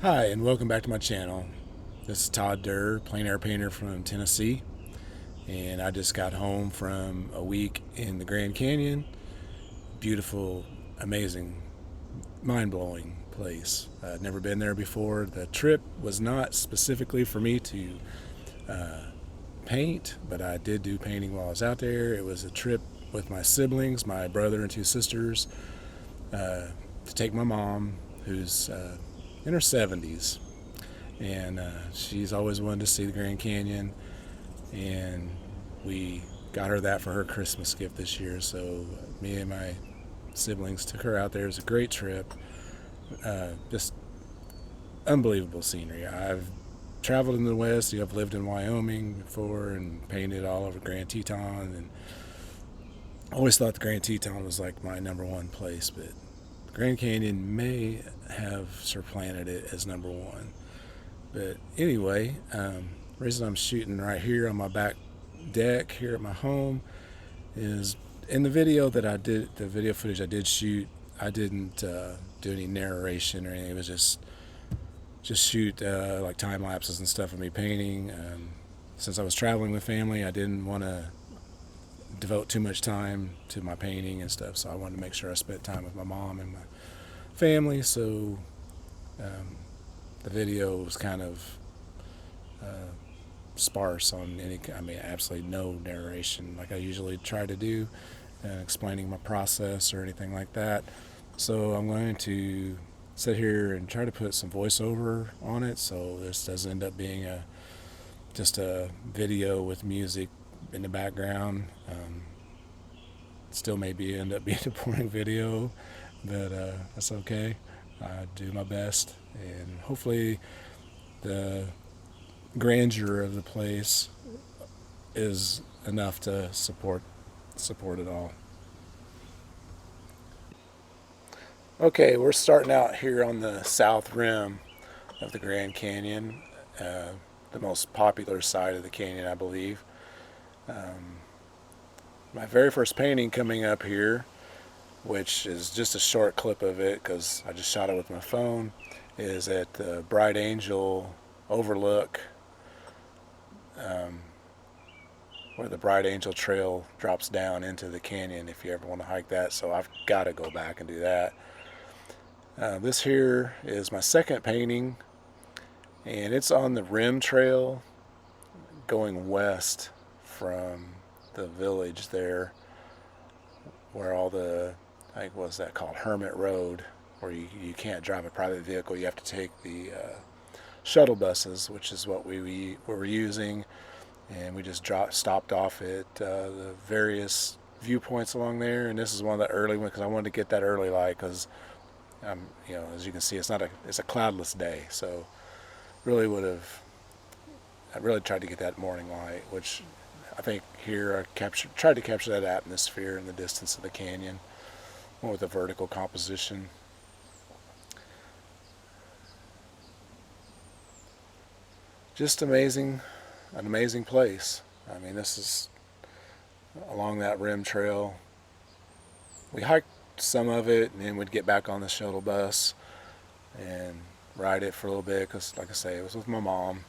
Hi, and welcome back to my channel. This is Todd Durr, plein air painter from Tennessee, and I just got home from a week in the Grand Canyon. Beautiful, amazing, mind-blowing place. I'd never been there before. The trip was not specifically for me to paint, but I did do painting while I was out there. It was a trip with my siblings, my brother and two sisters, to take my mom, who's in her 70s, and she's always wanted to see the Grand Canyon, and we got her that for her Christmas gift this year. So me and my siblings took her out there. It was a great trip. Just unbelievable scenery. I've traveled in the West. I've lived in Wyoming before and painted all over Grand Teton, and always thought the Grand Teton was like my number one place, but Grand Canyon may have supplanted it as number one. But anyway, the reason I'm shooting right here on my back deck here at my home is in the video that I did, the video footage I did shoot, I didn't do any narration or anything. It was just shoot like time lapses and stuff of me painting. Since I was traveling with family, I didn't want to devote too much time to my painting and stuff, so I wanted to make sure I spent time with my mom and my family. So the video was kind of sparse on absolutely no narration like I usually try to do, explaining my process or anything like that. So I'm going to sit here and try to put some voiceover on it, so this doesn't end up being just a video with music in the background. Still maybe end up being a boring video, but that's okay. I do my best, and hopefully the grandeur of the place is enough to support it all. Okay, we're starting out here on the south rim of the Grand Canyon, the most popular side of the canyon, I believe. My very first painting coming up here, which is just a short clip of it because I just shot it with my phone, is at the Bright Angel overlook, where the Bright Angel Trail drops down into the canyon if you ever want to hike that. So I've got to go back and do that. This here is my second painting, and it's on the rim trail going west from the village there, where all the, I think, what's that called, Hermit Road, where you can't drive a private vehicle. You have to take the shuttle buses, which is what we were using, and we just stopped off at the various viewpoints along there. And this is one of the early ones because I wanted to get that early light because as you can see, it's a cloudless day, so I really tried to get that morning light, which I think here I tried to capture that atmosphere in the distance of the canyon, more with a vertical composition. Just amazing, an amazing place. I mean, this is along that rim trail. We hiked some of it, and then we'd get back on the shuttle bus and ride it for a little bit because, like I say, it was with my mom,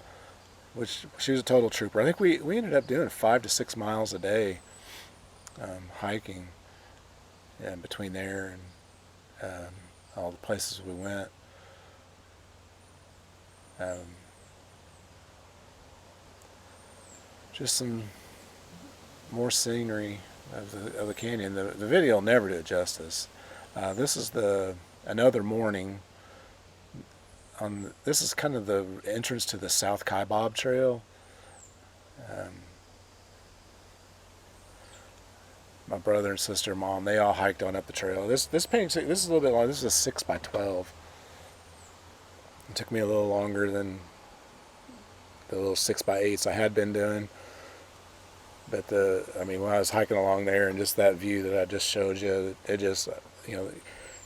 which she was a total trooper. I think we ended up doing 5 to 6 miles a day, hiking, and between there and all the places we went. Just some more scenery of the canyon. The video will never do it justice. This is another morning. This is kind of the entrance to the South Kaibab Trail. My brother and sister, mom, they all hiked on up the trail. This painting, this is a little bit long. This is a 6x12. It took me a little longer than the little 6x8s I had been doing. But when I was hiking along there and just that view that I just showed you, it just,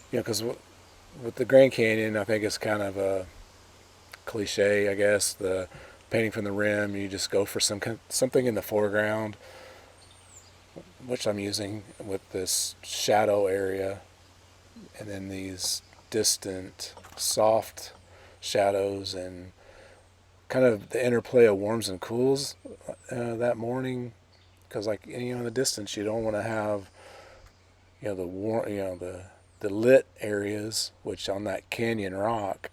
because with the Grand Canyon, I think it's kind of a cliche, I guess. The painting from the rim, you just go for something in the foreground, which I'm using with this shadow area, and then these distant, soft shadows and kind of the interplay of warms and cools that morning. Because like in the distance, you don't want to have the warm, the lit areas, which on that canyon rock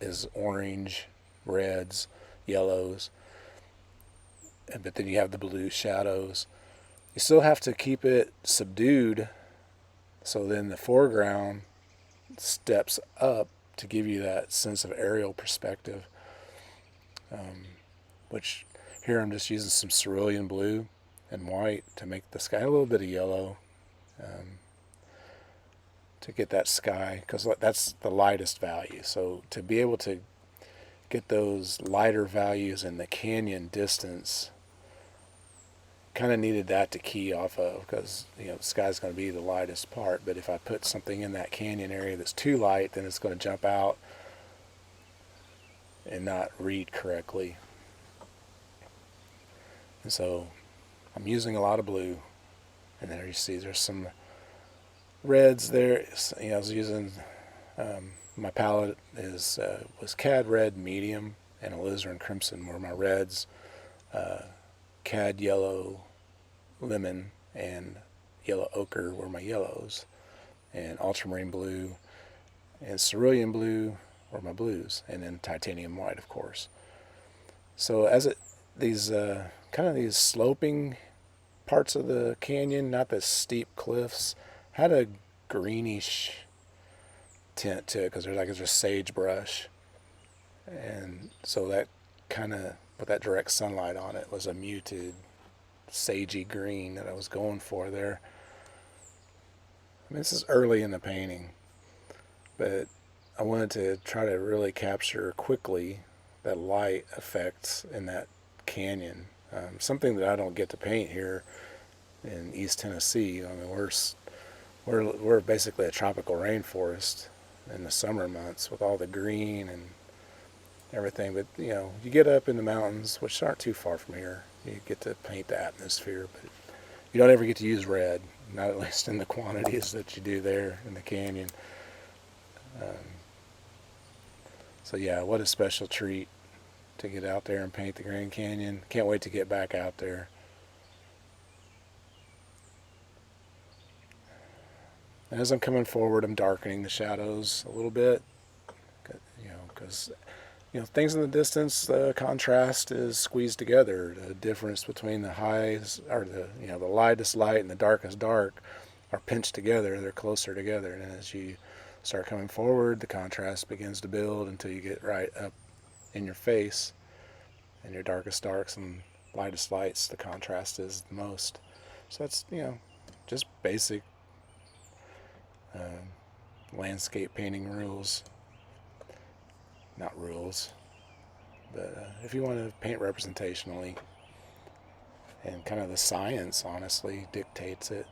is orange, reds, yellows, but then you have the blue shadows. You still have to keep it subdued, so then the foreground steps up to give you that sense of aerial perspective. Which here I'm just using some cerulean blue and white to make the sky a little bit of yellow, to get that sky, because that's the lightest value. So to be able to get those lighter values in the canyon distance, kind of needed that to key off of, because the sky's going to be the lightest part. But if I put something in that canyon area that's too light, then it's going to jump out and not read correctly. And so I'm using a lot of blue, and there you see there's some reds there. I was using my palette was cad red medium and alizarin crimson were my reds, cad yellow lemon and yellow ochre were my yellows, and ultramarine blue and cerulean blue were my blues, and then titanium white, of course. So as these kind of these sloping parts of the canyon, not the steep cliffs, had a greenish tint to it, because there's just sagebrush, and so that kind of, with that direct sunlight on it, was a muted sagey green that I was going for there. I mean, this is early in the painting, but I wanted to try to really capture quickly that light effects in that canyon, something that I don't get to paint here in East Tennessee. I mean, we're basically a tropical rainforest in the summer months with all the green and everything. But you get up in the mountains, which aren't too far from here, you get to paint the atmosphere, but you don't ever get to use red, not at least in the quantities that you do there in the canyon. So yeah, what a special treat to get out there and paint the Grand Canyon. Can't wait to get back out there. And as I'm coming forward, I'm darkening the shadows a little bit, because things in the distance, the contrast is squeezed together. The difference between the highs, or the lightest light and the darkest dark, are pinched together. They're closer together, and as you start coming forward, the contrast begins to build until you get right up in your face, and your darkest darks and lightest lights, the contrast is the most. So that's just basic landscape painting rules. Not rules, but if you want to paint representationally, and kind of the science honestly dictates it.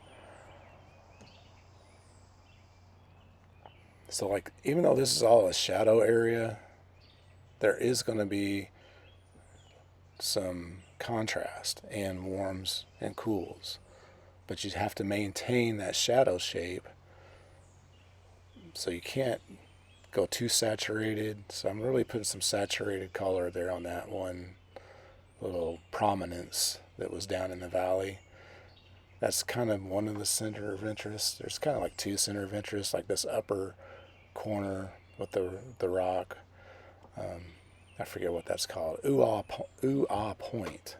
So like, even though this is all a shadow area, there is going to be some contrast and warms and cools, but you have to maintain that shadow shape, so you can't go too saturated. So I'm really putting some saturated color there on that one little prominence that was down in the valley. That's kind of one of the center of interest. There's kind of like two center of interest, like this upper corner with the rock. I forget what that's called. Ooh Ah Point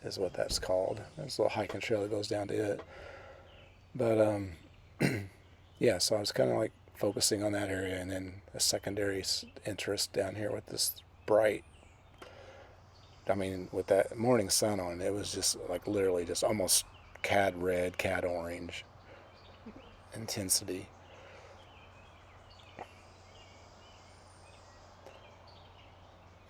is what that's called. There's a little hiking trail that goes down to it. But yeah, so I was kind of like focusing on that area, and then a secondary interest down here with this bright, with that morning sun on it, it was just like literally just almost cad red, cad orange intensity.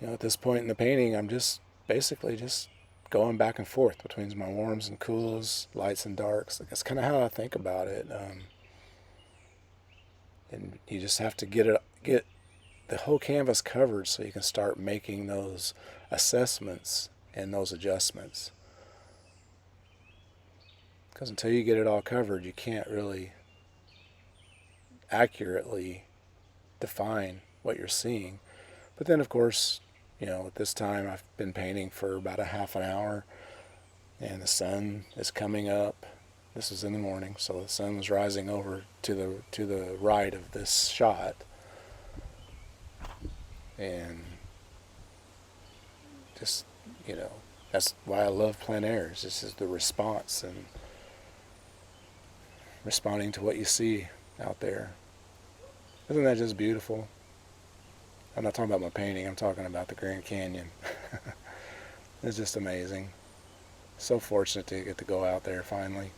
At this point in the painting, I'm just basically just going back and forth between my warms and cools, lights and darks. That's kind of how I think about it. And you just have to get the whole canvas covered so you can start making those assessments and those adjustments. Because until you get it all covered, you can't really accurately define what you're seeing. But then, of course, at this time I've been painting for about a half an hour, and the sun is coming up. This was in the morning, so the sun was rising over to the right of this shot, and just that's why I love plein air. This is the response and responding to what you see out there. Isn't that just beautiful? I'm not talking about my painting. I'm talking about the Grand Canyon. It's just amazing. So fortunate to get to go out there finally.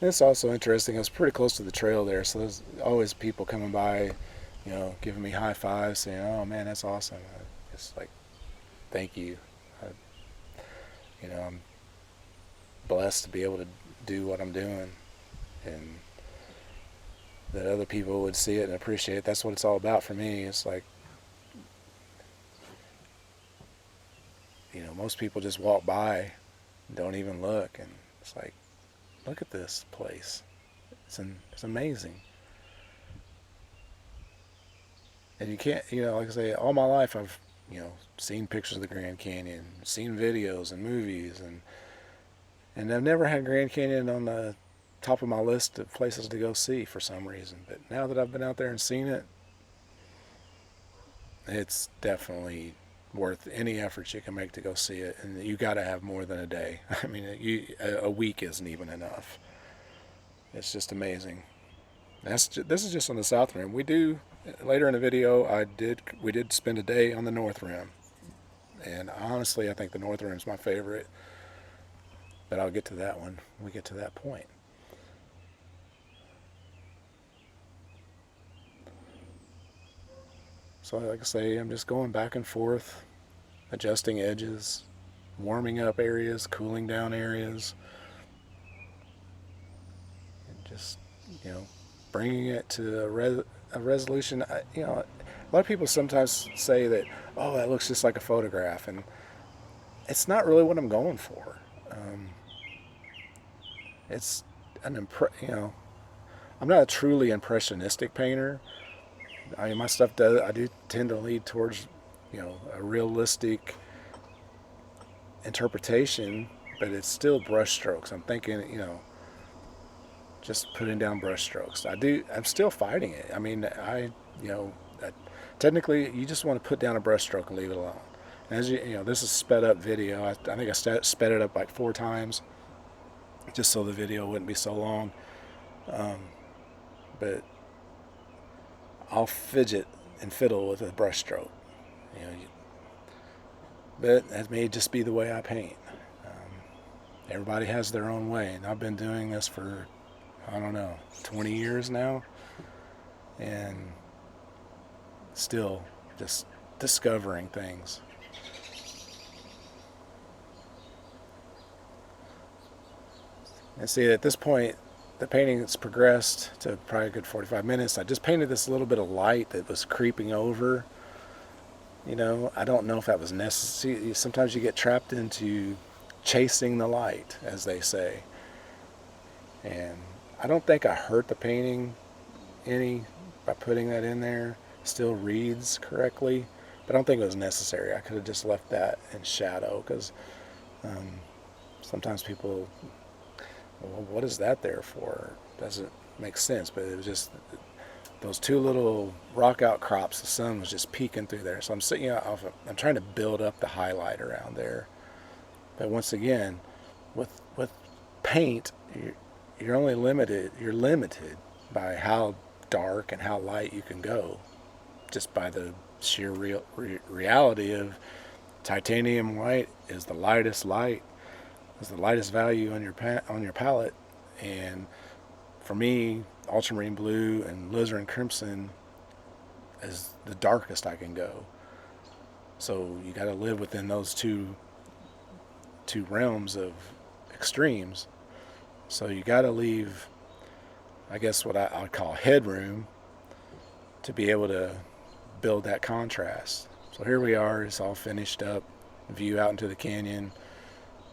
It's also interesting. I was pretty close to the trail there, so there's always people coming by, giving me high fives, saying, "Oh man, that's awesome." It's like, thank you. I'm blessed to be able to do what I'm doing, and that other people would see it and appreciate it. That's what it's all about for me. It's like, most people just walk by and don't even look, and it's like, look at this place. It's amazing. And you can't, like I say, all my life I've, seen pictures of the Grand Canyon, seen videos and movies, and I've never had Grand Canyon on the top of my list of places to go see for some reason. But now that I've been out there and seen it, it's definitely worth any effort you can make to go see it. And you got to have more than a day. I mean, a week isn't even enough. It's just amazing. This is just on the South Rim. We do, later in the video, we did spend a day on the North Rim. And honestly, I think the North Rim is my favorite. But I'll get to that one when we get to that point. So like I say, I'm just going back and forth, adjusting edges, warming up areas, cooling down areas, and just, bringing it to a resolution. A lot of people sometimes say that, oh, that looks just like a photograph, and it's not really what I'm going for. It's I'm not a truly impressionistic painter. I mean, my stuff I do tend to lead towards, a realistic interpretation, but it's still brush strokes. I'm thinking, just putting down brush strokes. I'm still fighting it. I mean, technically, you just want to put down a brush stroke and leave it alone. And as this is sped up video. I think I sped it up like 4 times, just so the video wouldn't be so long. But I'll fidget and fiddle with a brush stroke, but that may just be the way I paint. Everybody has their own way, and I've been doing this for, 20 years now, and still just discovering things. And see, at this point, the painting has progressed to probably a good 45 minutes. I just painted this little bit of light that was creeping over. I don't know if that was necessary. Sometimes you get trapped into chasing the light, as they say. And I don't think I hurt the painting any by putting that in there. It still reads correctly, but I don't think it was necessary. I could have just left that in shadow, because sometimes people, well, what is that there for? Doesn't make sense. But it was just those 2 little rock outcrops. The sun was just peeking through there, so I'm sitting off. I'm trying to build up the highlight around there. But once again, with paint, you're only limited. You're limited by how dark and how light you can go, just by the sheer reality of titanium white is the lightest light. Is the lightest value on your palette, and for me, ultramarine blue and alizarin crimson is the darkest I can go. So you got to live within those two realms of extremes. So you got to leave, I guess, what I would call headroom to be able to build that contrast. So here we are, it's all finished up, view out into the canyon,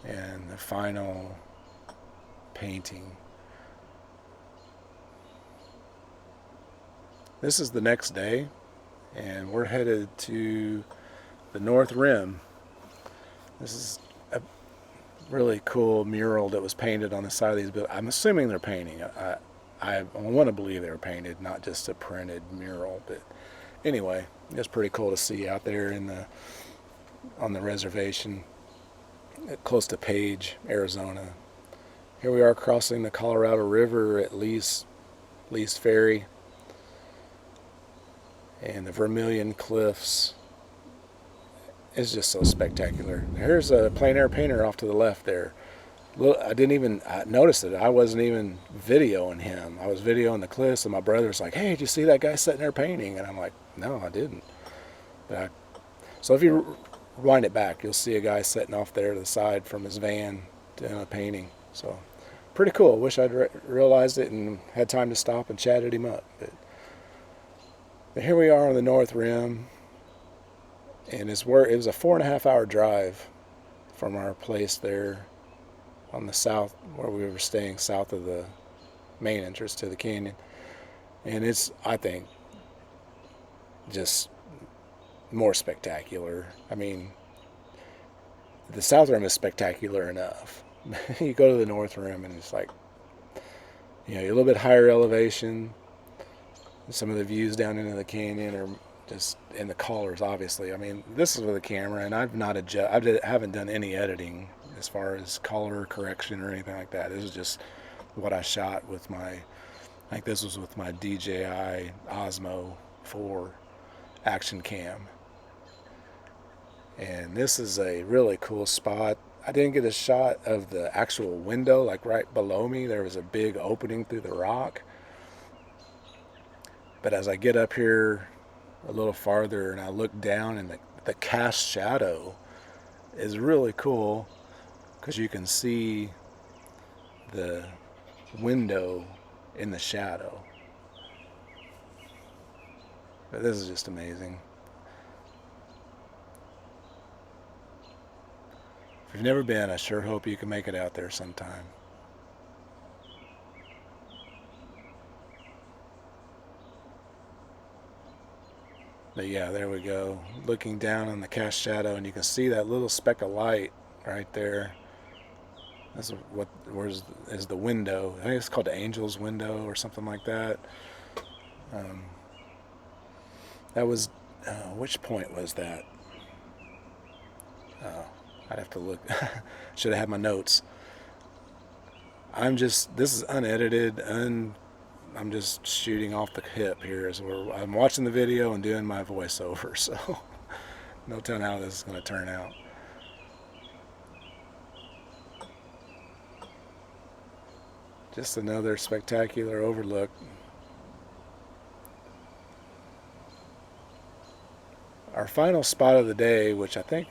and the final painting. This is the next day, and we're headed to the North Rim. This is a really cool mural that was painted on the side of these buildings. I'm assuming they're painting. I want to believe they were painted, not just a printed mural. But anyway, it's pretty cool to see out there on the reservation, close to Page, Arizona. Here we are crossing the Colorado River at Lee's Ferry and the Vermilion Cliffs. It's just so spectacular. Here's a plein air painter off to the left there. I didn't even notice it. I wasn't even videoing him. I was videoing the cliffs, and my brother's like, "Hey, did you see that guy sitting there painting?" And I'm like, "No, I didn't." So if you rewind it back, you'll see a guy sitting off there to the side from his van doing a painting. So pretty cool. Wish I'd realized it and had time to stop and chatted him up. But here we are on the North Rim, and it was a 4.5 hour drive from our place there on the south, where we were staying south of the main entrance to the canyon. And it's, I think, just more spectacular. I mean, the South Rim is spectacular enough. You go to the North Rim and it's like, you're a little bit higher elevation. Some of the views down into the canyon are just in the colors, obviously. I mean, this is with a camera, and I haven't done any editing as far as color correction or anything like that. This is just what I shot with this was with my DJI Osmo 4 action cam. And this is a really cool spot. I didn't get a shot of the actual window, like right below me. There was a big opening through the rock. But as I get up here a little farther and I look down, and the cast shadow is really cool, because you can see the window in the shadow. But this is just amazing. If you've never been, I sure hope you can make it out there sometime. But yeah, there we go. Looking down on the cast shadow, and you can see that little speck of light right there. That's is the window. I think it's called the Angel's Window or something like that. That was, which point was that? I'd have to look. Should have had my notes. This is unedited, I'm just shooting off the hip here. I'm watching the video and doing my voiceover, so no telling how this is going to turn out. Just another spectacular overlook. Our final spot of the day, which I think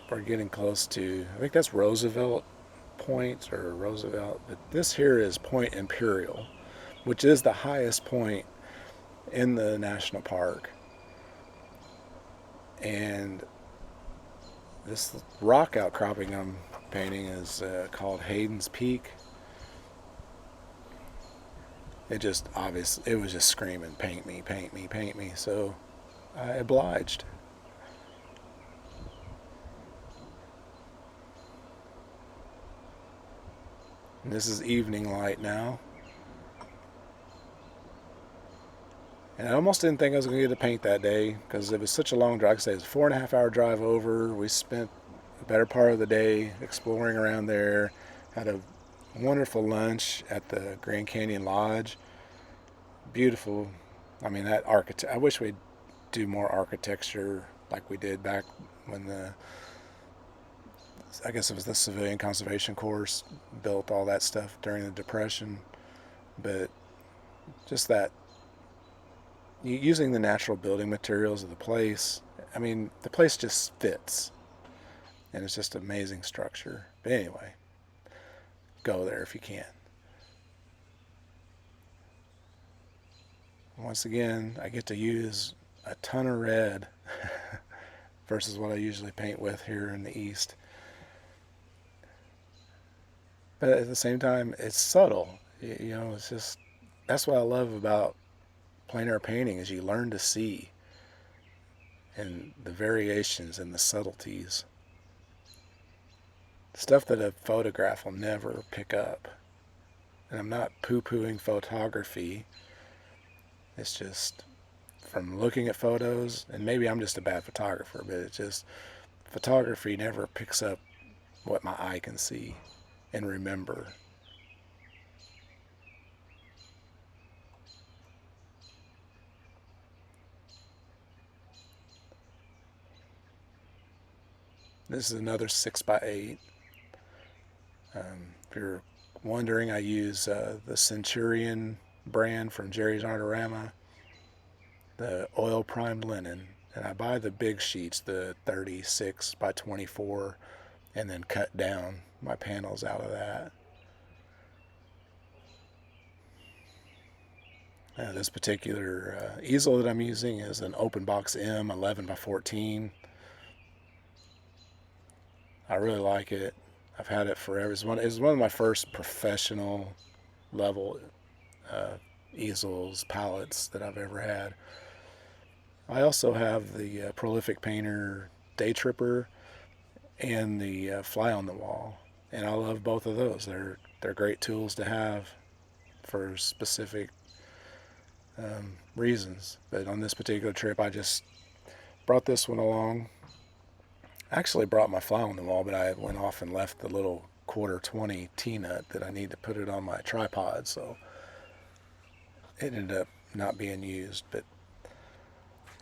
we're getting close to, I think that's Roosevelt Point or Roosevelt, but this here is Point Imperial, which is the highest point in the national park. And this rock outcropping I'm painting is called Hayden's Peak. It was just screaming, "Paint me, paint me, paint me." So I obliged. And this is evening light now. And I almost didn't think I was going to get to paint that day, because it was such a long drive. Like I say, it was a 4.5 hour drive over. We spent the better part of the day exploring around there. Had a wonderful lunch at the Grand Canyon Lodge. Beautiful. I mean, I wish we'd do more architecture like we did back when I guess it was the Civilian Conservation Corps built all that stuff during the Depression. But just that, using the natural building materials of the place, I mean, the place just fits. And it's just an amazing structure. But anyway, go there if you can. Once again, I get to use a ton of red versus what I usually paint with here in the East. But at the same time, it's subtle. It's just, that's what I love about plein air painting is you learn to see, and the variations and the subtleties. Stuff that a photograph will never pick up. And I'm not poo-pooing photography. It's just from looking at photos, and maybe I'm just a bad photographer, but it's just photography never picks up what my eye can see and remember. This is another 6x8. If you're wondering, I use the Centurion brand from Jerry's Artorama, the oil primed linen, and I buy the big sheets, the 36 by 24, and then cut down my panels out of that. This particular easel that I'm using is an Open Box M 11 by 14. I really like it. I've had it forever. It's one of my first professional level easels, palettes that I've ever had. I also have the Prolific Painter Day Tripper and the Fly on the Wall, and I love both of those. They're great tools to have for specific reasons. But on this particular trip, I just brought this one along. I actually brought my Fly on the Wall, but I went off and left the little 1/4 T-nut that I need to put it on my tripod, so it ended up not being used. But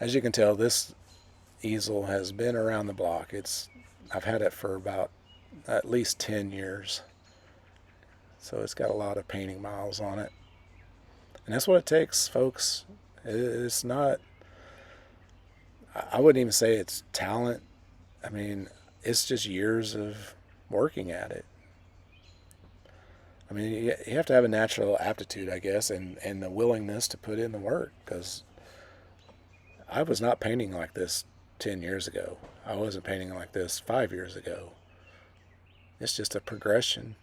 as you can tell, this easel has been around the block. I've had it for about at least 10 years, so it's got a lot of painting miles on it. And that's what it takes, folks. It's not, I wouldn't even say it's talent. I mean, it's just years of working at it. I mean, you have to have a natural aptitude, I guess, and the willingness to put in the work, because I was not painting like this 10 years ago. I wasn't painting like this 5 years ago. It's just a progression.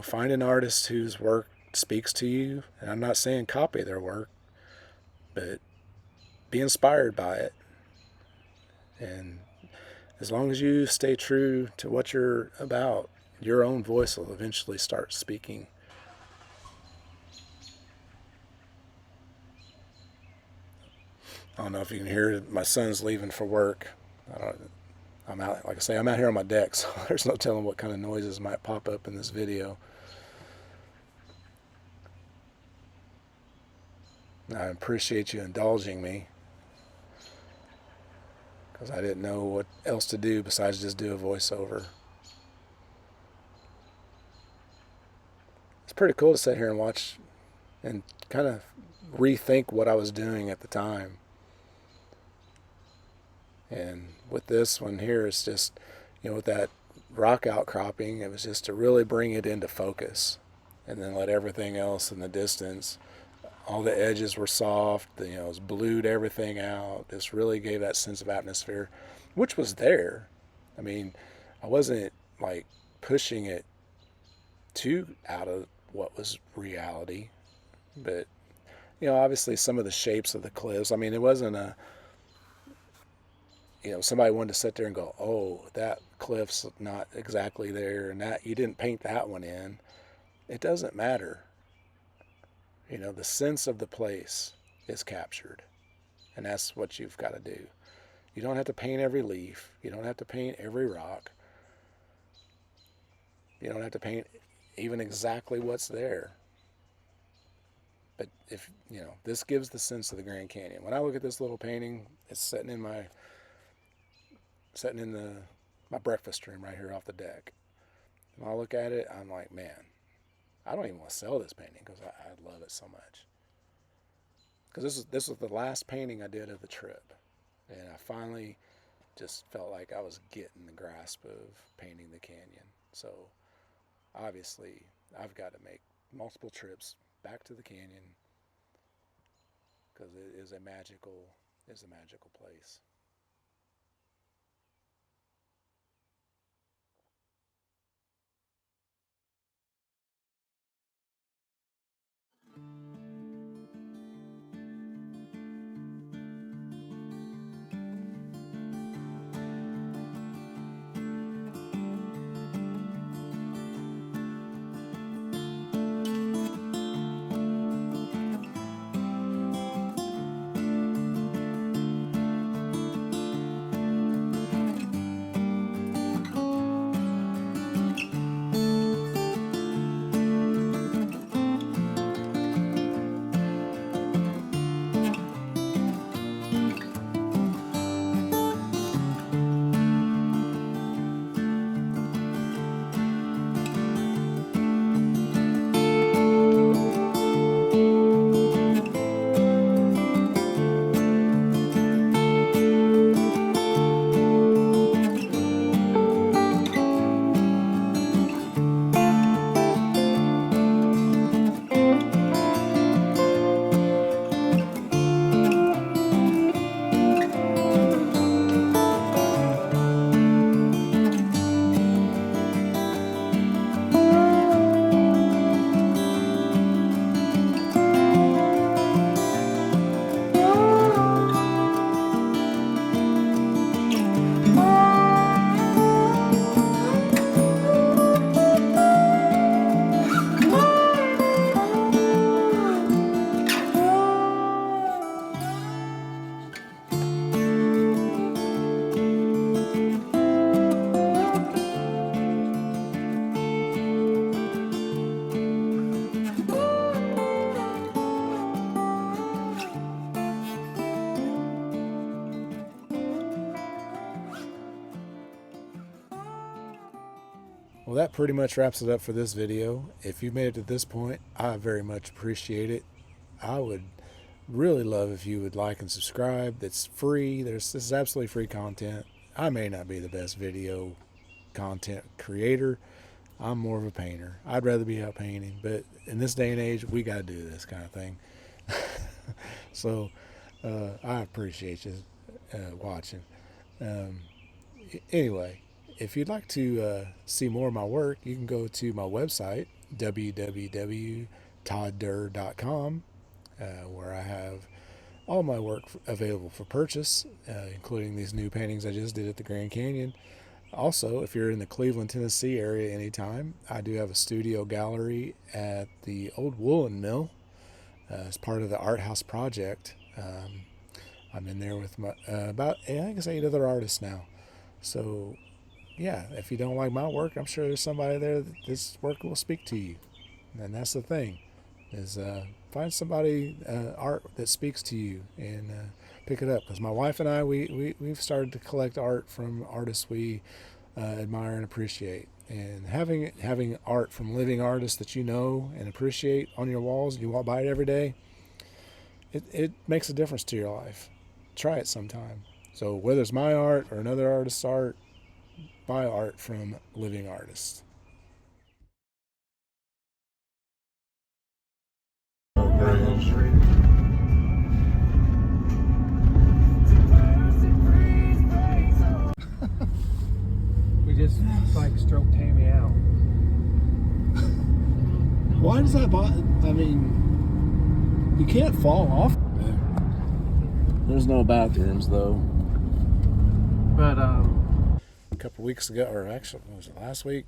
Find an artist whose work speaks to you, and I'm not saying copy their work, but be inspired by it. And as long as you stay true to what you're about, your own voice will eventually start speaking. I don't know if you can hear my son's leaving for work. I'm out, like I say, I'm out here on my deck, so there's no telling what kind of noises might pop up in this video. I appreciate you indulging me, because I didn't know what else to do besides just do a voiceover. It's pretty cool to sit here and watch and kind of rethink what I was doing at the time. And with this one here, it's just, with that rock outcropping, it was just to really bring it into focus, and then let everything else in the distance. All the edges were soft, it was blued everything out. Just really gave that sense of atmosphere, which was there. I mean, I wasn't like pushing it too out of what was reality, but obviously some of the shapes of the cliffs. I mean, it wasn't somebody wanted to sit there and go, oh, that cliff's not exactly there, and that you didn't paint that one in. It doesn't matter. The sense of the place is captured, and that's what you've got to do. You don't have to paint every leaf. You don't have to paint every rock. You don't have to paint even exactly what's there. But if, this gives the sense of the Grand Canyon. When I look at this little painting, it's sitting in my breakfast room right here off the deck. When I look at it, I'm like, man, I don't even want to sell this painting because I love it so much. Because this was the last painting I did of the trip, and I finally just felt like I was getting the grasp of painting the canyon. So obviously, I've got to make multiple trips back to the canyon, because it is a magical place. Well, that pretty much wraps it up for this video. If you made it to this point, I very much appreciate it. I would really love if you would like and subscribe. It's free. This is absolutely free content. I may not be the best video content creator. I'm more of a painter. I'd rather be out painting, but in this day and age, we got to do this kind of thing. So I appreciate you watching. Anyway, if you'd like to see more of my work, you can go to my website, www.todddur.com, where I have all my work available for purchase, including these new paintings I just did at the Grand Canyon. Also, if you're in the Cleveland, Tennessee area anytime, I do have a studio gallery at the old woolen mill as part of the Art House project. I'm in there with my, about, I guess, 8 other artists now. So, yeah, if you don't like my work, I'm sure there's somebody there that this work will speak to you. And that's the thing, is find somebody art that speaks to you and pick it up. Because my wife and I, we've started to collect art from artists we admire and appreciate. And having art from living artists that you know and appreciate on your walls, and you walk by it every day, it makes a difference to your life. Try it sometime. So whether it's my art or another artist's art, buy art from living artists. We just like stroked Tammy out. Why does that bother? I mean, you can't fall off. There's no bathrooms though. But A couple weeks ago, or actually, was it last week?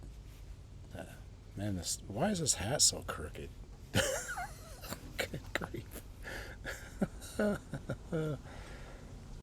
Man, why is this hat so crooked? Good grief.